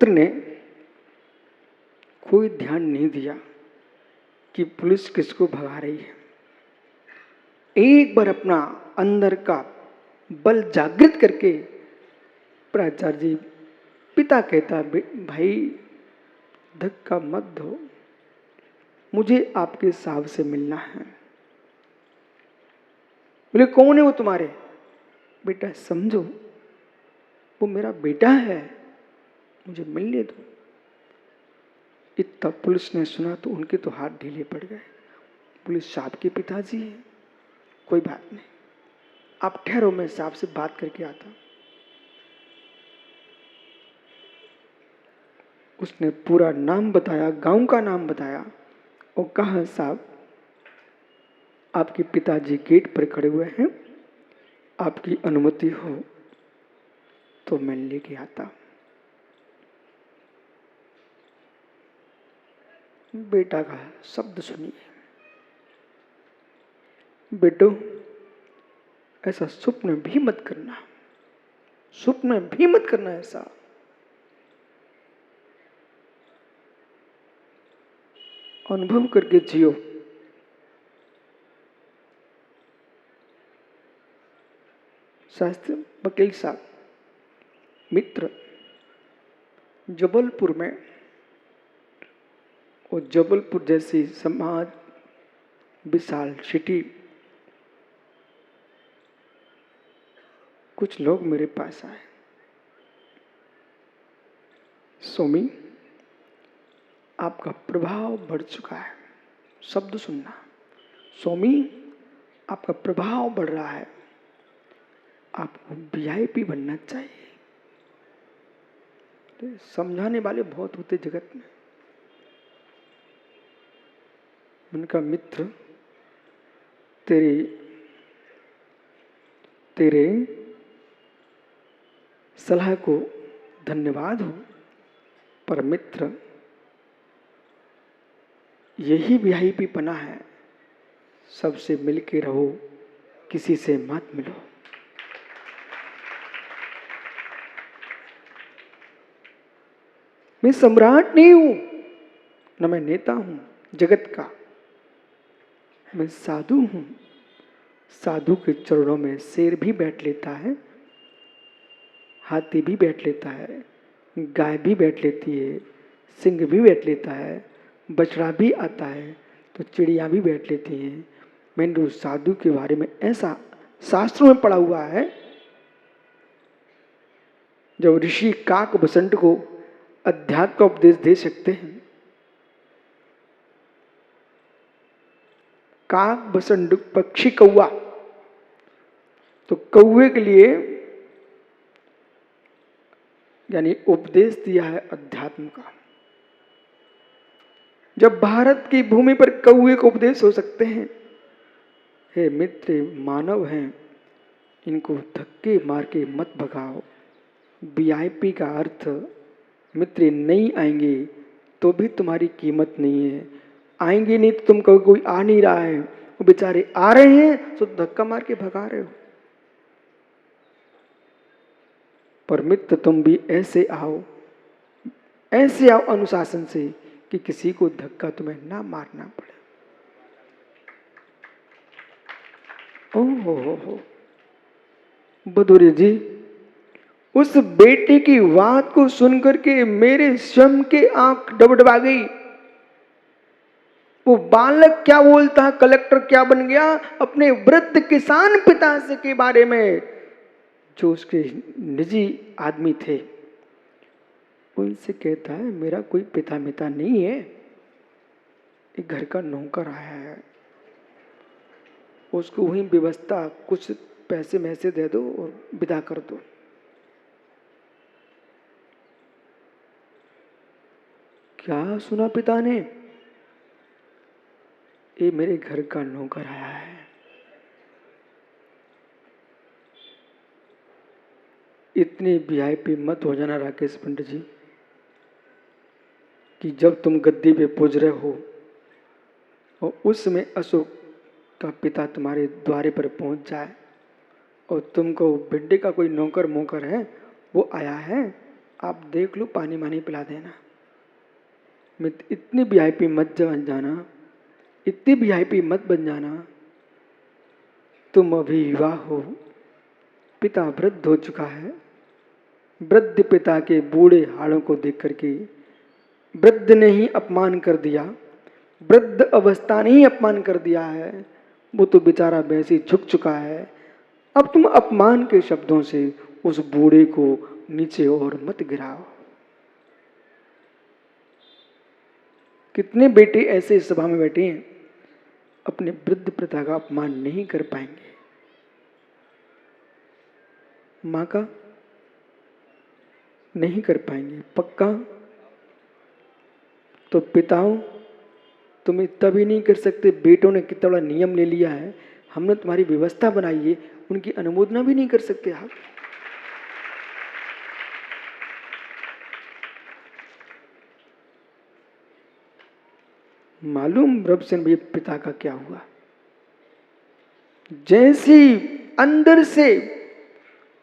मित्र ने कोई ध्यान नहीं दिया कि पुलिस किसको भगा रही है। एक बार अपना अंदर का बल जागृत करके प्राचार्य जी, पिता कहता, भाई धक्का मत दो, मुझे आपके साहब से मिलना है। बोले कौन है वो तुम्हारे? बेटा समझो, वो मेरा बेटा है, मुझे मिलने दो। इतना पुलिस ने सुना तो उनके तो हाथ ढीले पड़ गए। पुलिस साहब के पिताजी हैं, कोई बात नहीं, आप ठहरो, मैं साहब से बात करके आता। उसने पूरा नाम बताया, गांव का नाम बताया और कहा साहब आपके पिताजी गेट पर खड़े हुए हैं, आपकी अनुमति हो तो मैं लेके आता। बेटा का शब्द सुनिए, बेटो ऐसा स्वप्न भी मत करना, स्वप्न भी मत करना ऐसा। अनुभव करके जियो। शास्त्री वकील साहब मित्र जबलपुर में, और जबलपुर जैसी समाज विशाल सिटी, कुछ लोग मेरे पास आए, स्वामी आपका प्रभाव बढ़ चुका है। शब्द सुनना, स्वामी आपका प्रभाव बढ़ रहा है, आपको वीआईपी बनना चाहिए। तो समझाने वाले बहुत होते जगत में। उनका मित्र तेरे सलाह को धन्यवाद हो, पर मित्र यही वीआईपी पना है, सबसे मिलके रहो, किसी से मत मिलो। मैं सम्राट नहीं हूं, न मैं नेता हूं जगत का, मैं साधु हूं। साधु के चरणों में शेर भी बैठ लेता है, हाथी भी बैठ लेता है, गाय भी बैठ लेती है, सिंह भी बैठ लेता है, बछड़ा भी आता है, तो चिड़िया भी बैठ लेती हैं। मैंने उस साधु के बारे में ऐसा शास्त्रों में पढ़ा हुआ है, जब ऋषि काक बसंत को अध्यात्म का उपदेश दे सकते हैं। काक बसंत पक्षी कौवा, तो कौवे के लिए यानी उपदेश दिया है अध्यात्म का। जब भारत की भूमि पर कौवे को उपदेश हो सकते हैं, हे मित्र मानव हैं, इनको धक्के मार के मत भगाओ। वीआईपी का अर्थ मित्र नहीं आएंगे तो भी तुम्हारी कीमत नहीं है, आएंगे नहीं तो तुम कहो कोई आ नहीं रहा है, वो बेचारे आ रहे हैं तो धक्का मार के भगा रहे हो। पर मित्र तुम भी ऐसे आओ अनुशासन से कि किसी को धक्का तुम्हें ना मारना पड़े। हो बदूरी जी, उस बेटे की बात को सुनकर के मेरे स्वयं के आंख डबडबा गई। वो बालक क्या बोलता है, कलेक्टर क्या बन गया, अपने वृद्ध किसान पिता से के बारे में, जो उसके निजी आदमी थे, उनसे कहता है मेरा कोई पिता मिता नहीं है, एक घर का नौकर आया है, उसको वही व्यवस्था कुछ पैसे मैसे दे दो और विदा कर दो। क्या सुना पिता ने? ये मेरे घर का नौकर आया है। इतनी वीआईपी मत हो जाना राकेश पंडित जी कि जब तुम गद्दी पे पूज रहे हो और उसमें अशोक का पिता तुम्हारे द्वारे पर पहुंच जाए और तुमको भिड्डे का कोई नौकर मोकर है वो आया है आप देख लो, पानी मानी पिला देना। इतनी वीआईपी मत बन जाना, इतनी वीआईपी मत बन जाना। तुम अभी युवा हो, पिता वृद्ध हो चुका है। वृद्ध पिता के बूढ़े हाड़ों को देख करके वृद्ध ने ही अपमान कर दिया, वृद्ध अवस्था ने ही अपमान कर दिया है। वो तो बेचारा वैसे ही झुक चुका है। अब तुम अपमान के शब्दों से उस बूढ़े को नीचे और मत गिराओ। कितने बेटे ऐसे इस सभा में बैठे हैं, अपने वृद्ध पिता का अपमान नहीं कर पाएंगे। मां का नहीं कर पाएंगे पक्का। तो पिताओं, तुम इतना भी नहीं कर सकते। बेटों ने कितना बड़ा नियम ले लिया है, हमने तुम्हारी व्यवस्था बनाई है, उनकी अनुमोदना भी नहीं कर सकते आप। मालूम रबसेन भैया पिता का क्या हुआ? जैसी अंदर से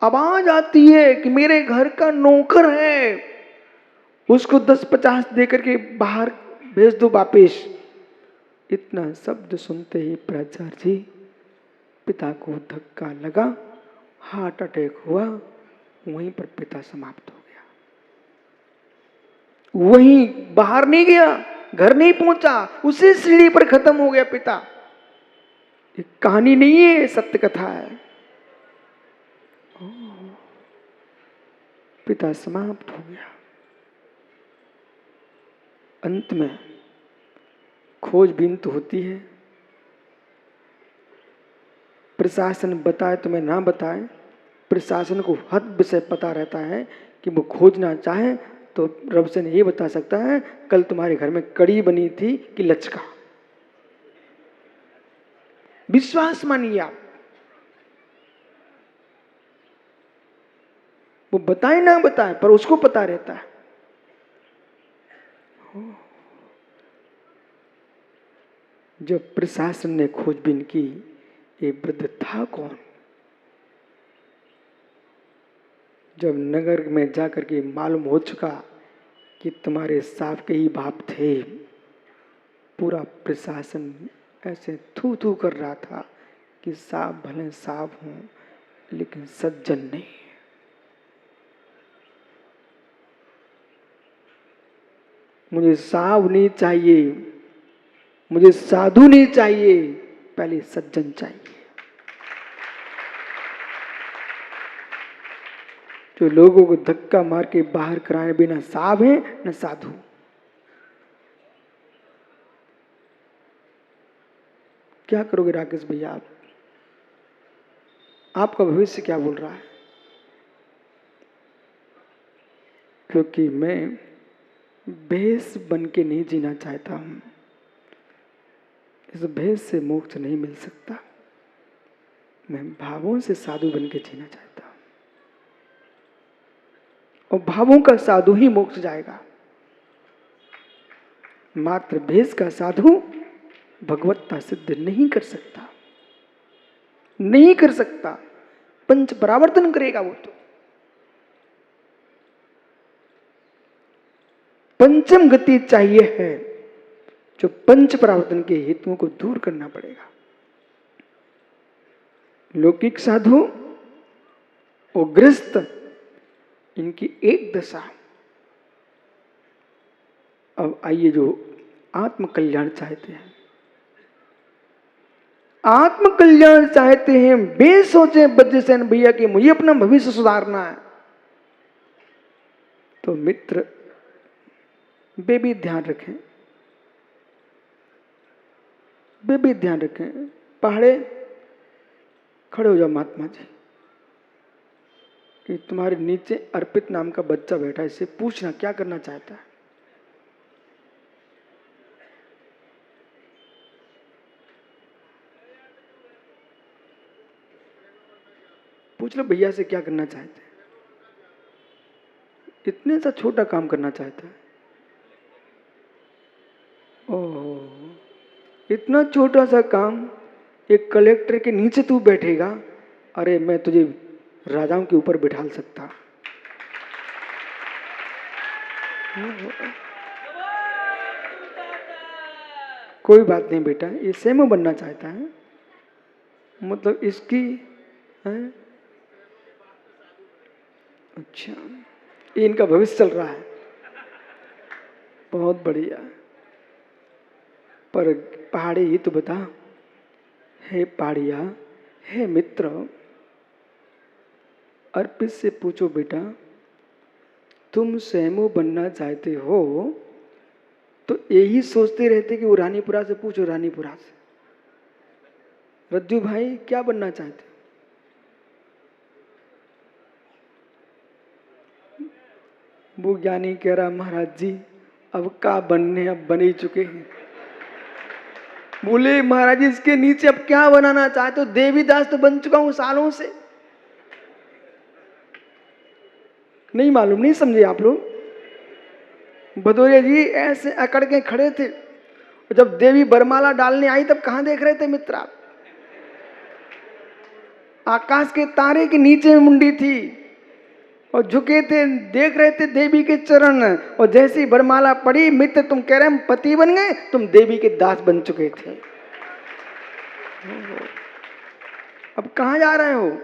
आवाज आती है कि मेरे घर का नौकर है, उसको 10-50 देकर के बाहर भेज दो वापिस। इतना शब्द सुनते ही प्रचार जी पिता को धक्का लगा, हार्ट अटैक हुआ। वहीं पर पिता समाप्त हो गया। वहीं बाहर नहीं गया, घर नहीं पहुंचा, उसी सीढ़ी पर खत्म हो गया पिता। ये कहानी नहीं है, सत्य कथा है। पिता समाप्त हो गया। अंत में खोजबीन तो होती है। प्रशासन बताए तुम्हें ना बताए, प्रशासन को हद विषय पता रहता है कि वो खोजना चाहे तो रबसेन ये बता सकता है कल तुम्हारे घर में कड़ी बनी थी कि लचका। विश्वास मानिए आप। वो बताए ना बताए पर उसको पता रहता है। जब प्रशासन ने खोजबीन की, ये वृद्ध था कौन? जब नगर में जाकर के मालूम हो चुका कि तुम्हारे साहब के ही बाप थे, पूरा प्रशासन ऐसे थू थू कर रहा था कि साहब भले साहब हों लेकिन सज्जन नहीं। मुझे साहब नहीं चाहिए, मुझे साधु नहीं चाहिए, पहले सज्जन चाहिए। जो लोगों को धक्का मार के बाहर कराए बिना साहब है न साधु। क्या करोगे राकेश भैया आप? आपका भविष्य क्या बोल रहा है? क्योंकि मैं भेष बन के नहीं जीना चाहता हूं। इस भेष से मोक्ष नहीं मिल सकता। मैं भावों से साधु बन के जीना चाहता हूं, और भावों का साधु ही मोक्ष जाएगा। मात्र भेष का साधु भगवत्ता सिद्ध नहीं कर सकता, नहीं कर सकता। पंच परावर्तन करेगा वो तो। पंचम गति चाहिए है, जो पंच परावर्तन के हेतुओं को दूर करना पड़ेगा। लौकिक साधु और गृहस्थ, इनकी एक दशा। अब आइए जो आत्म कल्याण चाहते हैं, आत्म कल्याण चाहते हैं, वे सोचे बद्रीसेन भैया कि मुझे अपना भविष्य सुधारना है, तो मित्र वे भी ध्यान रखें, वे भी ध्यान रखें। पहाड़े खड़े हो जाओ महात्मा जी, कि तुम्हारे नीचे अर्पित नाम का बच्चा बैठा है, इससे पूछना क्या करना चाहता है। पूछ लो भैया से क्या करना चाहते हैं। इतने सा छोटा काम करना चाहता है। ओह, इतना छोटा सा काम, एक कलेक्टर के नीचे तू बैठेगा? अरे मैं तुझे राजाओं के ऊपर बिठा सकता। कोई बात नहीं बेटा, ये सेमो बनना चाहता है, मतलब इसकी है? अच्छा, ये इनका भविष्य चल रहा है, बहुत बढ़िया। पर पहाड़ी ये तो बता, हे पहाड़िया, हे मित्र, अर्पित से पूछो बेटा, तुम सेमो बनना चाहते हो तो यही सोचते रहते कि वो रानीपुरा से पूछो, रानीपुरा से, रज्जू भाई क्या बनना चाहते हो? वो ज्ञानी कह रहा महाराज जी अब का बनने, अब बन ही चुके हैं। बोले महाराज जी इसके नीचे अब क्या बनाना चाहते हो? देवीदास तो बन चुका हूं सालों से। नहीं मालूम, नहीं समझे आप लोग? भदौरिया जी ऐसे अकड़ के खड़े थे, जब देवी बरमाला डालने आई तब कहां देख रहे थे मित्र आप? आकाश के तारे के नीचे मुंडी थी और झुके थे, देख रहे थे देवी के चरण। और जैसे ही बरमाला पड़ी, मित्र तुम कह रहे हम पति बन गए, तुम देवी के दास बन चुके थे। अब कहां जा रहे हो?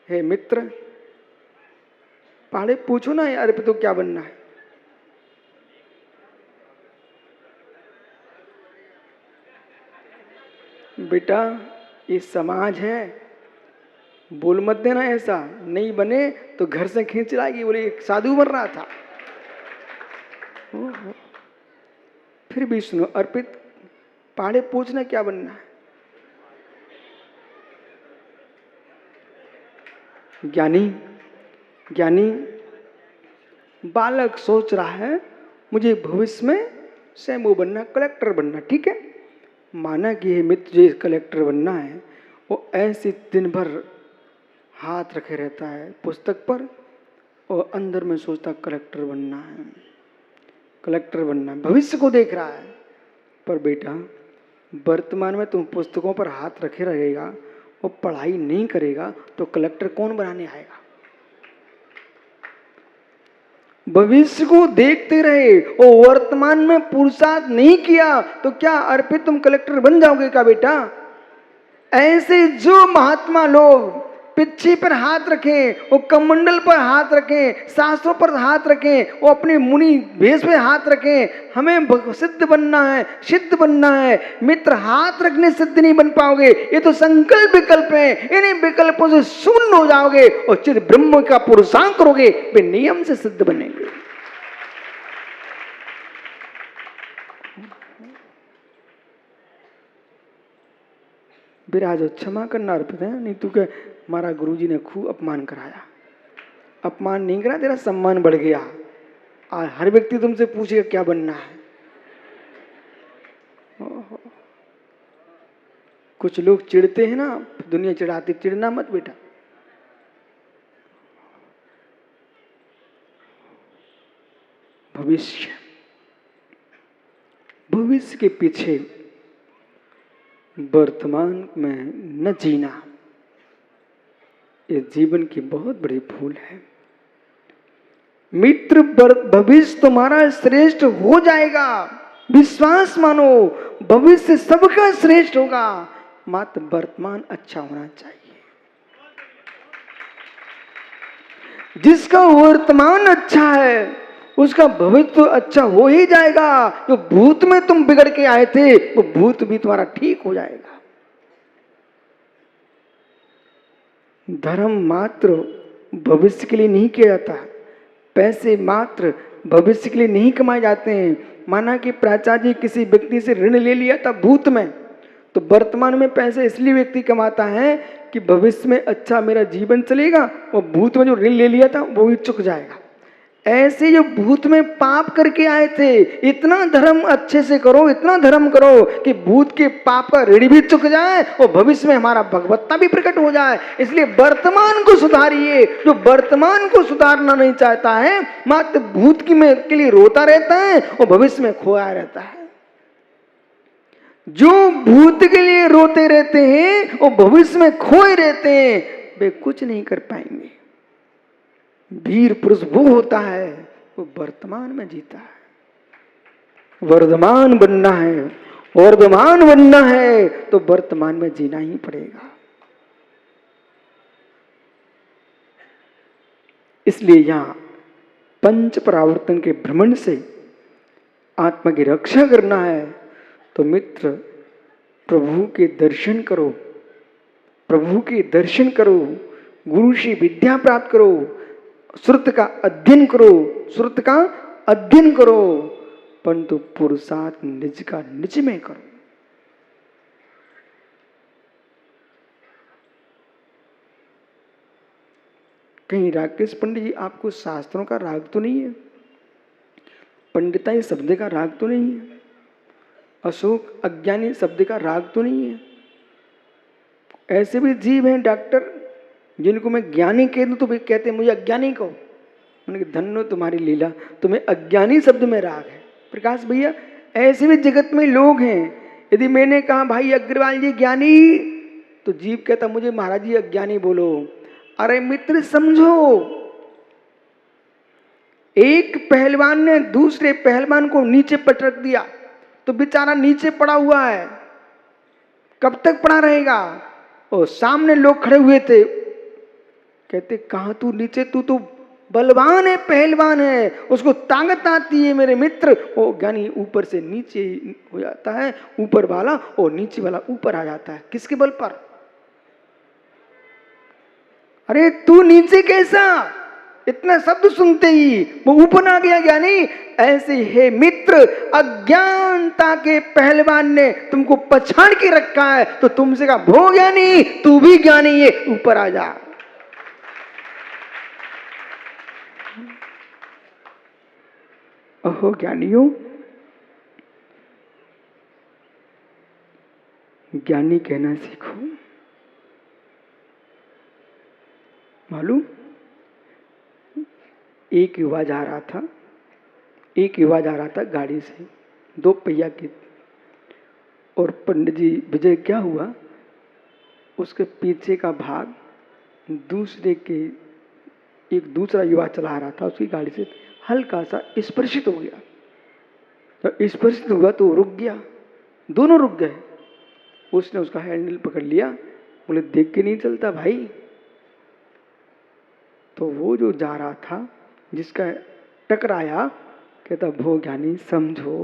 हे मित्र, पहाड़े पूछो ना यार, तो क्या बनना है? बेटा ये समाज है, बोल मत देना ऐसा, नहीं बने तो घर से खींच लाएगी। बोले एक साधु बन रहा था। फिर भी सुनो अर्पित, पहाड़े पूछना क्या बनना है? ज्ञानी, ज्ञानी बालक सोच रहा है मुझे भविष्य में सेमो बनना, कलेक्टर बनना, ठीक है। माना कि ये मित्र जो कलेक्टर बनना है, वो ऐसे दिन भर हाथ रखे रहता है पुस्तक पर और अंदर में सोचता कलेक्टर बनना है, कलेक्टर बनना है, भविष्य को देख रहा है। पर बेटा वर्तमान में तुम पुस्तकों पर हाथ रखे रहेगा और पढ़ाई नहीं करेगा तो कलेक्टर कौन बनाने आएगा? भविष्य को देखते रहे और वर्तमान में पुरुषार्थ नहीं किया तो क्या अर्पित तुम कलेक्टर बन जाओगे क्या बेटा? ऐसे जो महात्मा लोग पिच्छी पर हाथ रखें, वो कमंडल पर हाथ रखें, शास्त्रों पर हाथ रखें, वो अपने मुनि भेष पे हाथ रखें, हमें सिद्ध बनना है, सिद्ध बनना है। मित्र हाथ रखने सिद्ध नहीं बन पाओगे, ये तो संकल्प विकल्प है, इन्हीं विकल्पों से शून्य हो जाओगे और चिद ब्रह्म का पुरुषांक करोगे, वे नियम से सिद्ध बनेंगे। बिराज क्षमा करना अर्पित है, नहीं तो क्या हमारा गुरुजी ने खूब अपमान कराया। अपमान नहीं करा, तेरा सम्मान बढ़ गया। और हर व्यक्ति तुमसे पूछेगा क्या बनना है। कुछ लोग चिढ़ते हैं ना, दुनिया चिढ़ाती, चिढ़ना मत बेटा। भविष्य, भविष्य के पीछे वर्तमान में न जीना, ये जीवन की बहुत बड़ी भूल है। मित्र भविष्य तुम्हारा श्रेष्ठ हो जाएगा, विश्वास मानो, भविष्य सबका श्रेष्ठ होगा, मात्र वर्तमान अच्छा होना चाहिए। जिसका वर्तमान अच्छा है उसका भविष्य तो अच्छा हो ही जाएगा। जो भूत में तुम बिगड़ के आए थे वो भूत भी तुम्हारा ठीक हो जाएगा। धर्म मात्र भविष्य के लिए नहीं किया जाता, पैसे मात्र भविष्य के लिए नहीं कमाए जाते हैं। माना कि प्राचार्य जी किसी व्यक्ति से ऋण ले लिया था भूत में, तो वर्तमान में पैसे इसलिए व्यक्ति कमाता है कि भविष्य में अच्छा मेरा जीवन चलेगा और भूत में जो ऋण ले लिया था वो भी चुक जाएगा। ऐसे जो भूत में पाप करके आए थे, इतना धर्म अच्छे से करो, इतना धर्म करो कि भूत के पाप का ऋण भी चुक जाए और भविष्य में हमारा भगवत्ता भी प्रकट हो जाए। इसलिए वर्तमान को सुधारिए। जो वर्तमान को सुधारना नहीं चाहता है मात्र भूत की में के लिए रोता रहता है और भविष्य में खोया रहता है। जो भूत के लिए रोते रहते हैं और भविष्य में खोए रहते हैं वे कुछ नहीं कर पाएंगे। वीर पुरुष वो होता है वो वर्तमान में जीता है। वर्धमान बनना है, वर्धमान बनना है तो वर्तमान में जीना ही पड़ेगा। इसलिए यहां पंच परावर्तन के भ्रमण से आत्मा की रक्षा करना है तो मित्र प्रभु के दर्शन करो, प्रभु के दर्शन करो, गुरु से विद्या प्राप्त करो, श्रुत का अध्ययन करो, श्रुत का अध्ययन करो, परंतु पुरुषार्थ निज का निज में करो। कहीं राकेश पंडित जी आपको शास्त्रों का राग तो नहीं है, पंडिताई शब्द का राग तो नहीं है, अशोक अज्ञानी शब्द का राग तो नहीं है। ऐसे भी जीव हैं डॉक्टर जिनको मैं ज्ञानी कह दूं तो भी कहते हैं मुझे अज्ञानी कहो। उनके धन्य तुम्हारी लीला, तुम्हें अज्ञानी शब्द में राग है। प्रकाश भैया ऐसे भी जगत में लोग हैं, यदि मैंने कहा भाई अग्रवाल जी ज्ञानी तो जीव कहता मुझे महाराज जी अज्ञानी बोलो। अरे मित्र समझो, एक पहलवान ने दूसरे पहलवान को नीचे पटक दिया तो बेचारा नीचे पड़ा हुआ है, कब तक पड़ा रहेगा? और सामने लोग खड़े हुए थे, कहते कहां तू नीचे, तू तो बलवान है, पहलवान है, उसको ताकत आती है मेरे मित्र। वो ज्ञानी ऊपर से नीचे हो जाता है, ऊपर वाला और नीचे वाला ऊपर आ जाता है। किसके बल पर? अरे तू नीचे कैसा, इतना शब्द सुनते ही वो ऊपर आ गया ज्ञानी। ऐसे है मित्र, अज्ञानता के पहलवान ने तुमको पछाड़ के रखा है तो तुमसे कहा भो ज्ञानी तू भी ज्ञानी है, ऊपर आ जा। ओहो ज्ञानियों, ज्ञानी कहना सीखो। मालूम एक युवा जा रहा था गाड़ी से, 2 पहिया की, और पंडित जी विजय क्या हुआ, उसके पीछे का भाग एक दूसरा युवा चला रहा था, उसकी गाड़ी से हल्का सा स्पर्शित हो गया। तो स्पर्शित हुआ तो रुक गया, दोनों रुक गए। उसने उसका हैंडल पकड़ लिया, बोले देख के नहीं चलता भाई। तो वो जो जा रहा था जिसका टकराया कहता भो ज्ञानी समझो